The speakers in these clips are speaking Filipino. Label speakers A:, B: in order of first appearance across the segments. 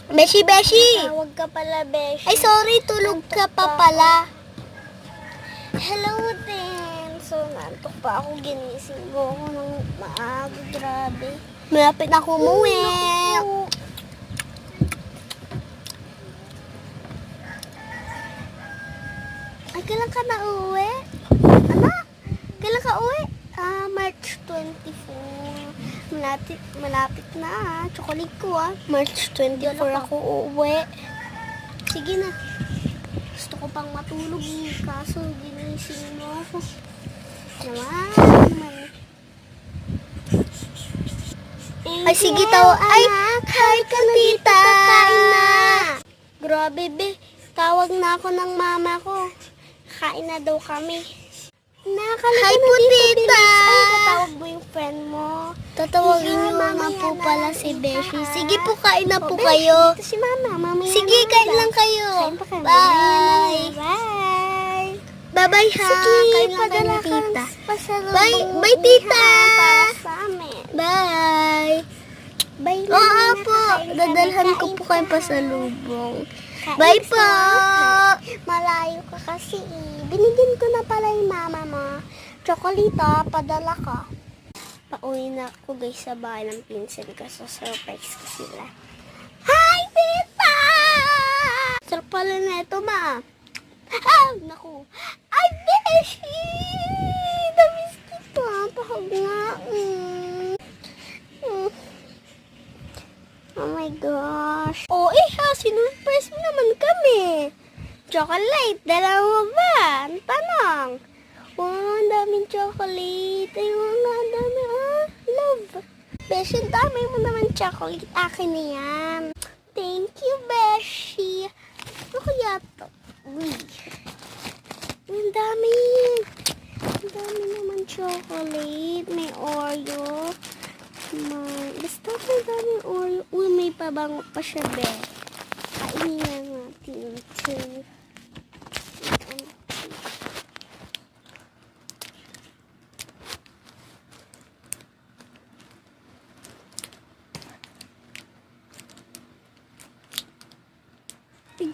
A: Beshi, Beshi!
B: Tawag ka pala, Beshi.
A: Ay, sorry, tulog ka pa pala.
B: Hello din. So, nantok pa ako. Ginising mo ako ng maaga. Grabe.
A: Malapit na ako umuwi.
B: Ay, kailan ka na uwi? Ano? Kailan ka uwi? March 24. Malapit na. Chocolate ko
A: March 24 ako uuwi.
B: Sige na. Gusto ko pang matulog. Kaso ginising mo ako. Naman.
A: Ay, sige tawa. Ay, hi ka tita.
B: Kain na.
A: Grabe, be. Tawag na ako ng mama ko. Kain na daw kami.
B: Nakakalimutan
A: Hi po,
B: dito,
A: tita.
B: Bilis. Ay, katawag mo yung friend mo.
A: Tatawagin
B: Iya,
A: niyo na
B: mamaya
A: po
B: na.
A: pala si
B: Iya.
A: Beshi. Sige po, kain na po
B: Beshi,
A: kayo.
B: dito si mama. Mamaya
A: Sige,
B: na
A: kain
B: daw.
A: lang kayo.
B: Kain pa kayo.
A: Bye.
B: Bye.
A: Bye-bye ha.
B: Sige,
A: Kain lang kayo
B: padala
A: ng tita.
B: pasalubong
A: Bye.
B: mo,
A: Bye, tita.
B: iha, para sa amin.
A: Bye.
B: Bye na,
A: Oo
B: muna,
A: po.
B: kakain ka,
A: Dadalhan ko
B: kain
A: po kayo
B: ka.
A: pasalubong.
B: Kain
A: Bye
B: ka.
A: po.
B: Malayo ka kasi. Binigyan ko na pala yung mama mo. Chocolate, padala ka. Pauwi na ako guys sa bahay ng pinsan ko. So, surprise ko sila. Hi, tita! Sarap pala na ito, ma. Ah, naku. Ay, Beshi! Namiss kita. Pahag nga. Oh my gosh. Oh, sinurprise mo naman kami. Chocolate, dalawa ba? Ang tanong. Wow, ang daming chocolate. Ayun nga, ang dami. Love. Beshi, ang dami mo naman chocolate. Akin na yan. Thank you, Beshi. Ano kaya to? Uy. Ang dami. Ang dami naman chocolate. May Oreo. Basta may daming Oreo. Uy, may pabango pa siya, be. Kainin na natin ito.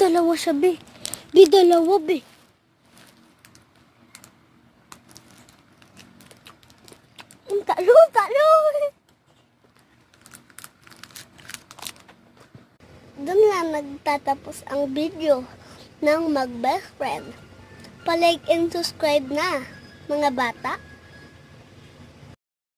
A: Dalawa siya, be. Be, dalawa, be.
B: Talo! Doon lang nagtatapos ang video ng mag-best friend. Pa-like and subscribe na, mga bata.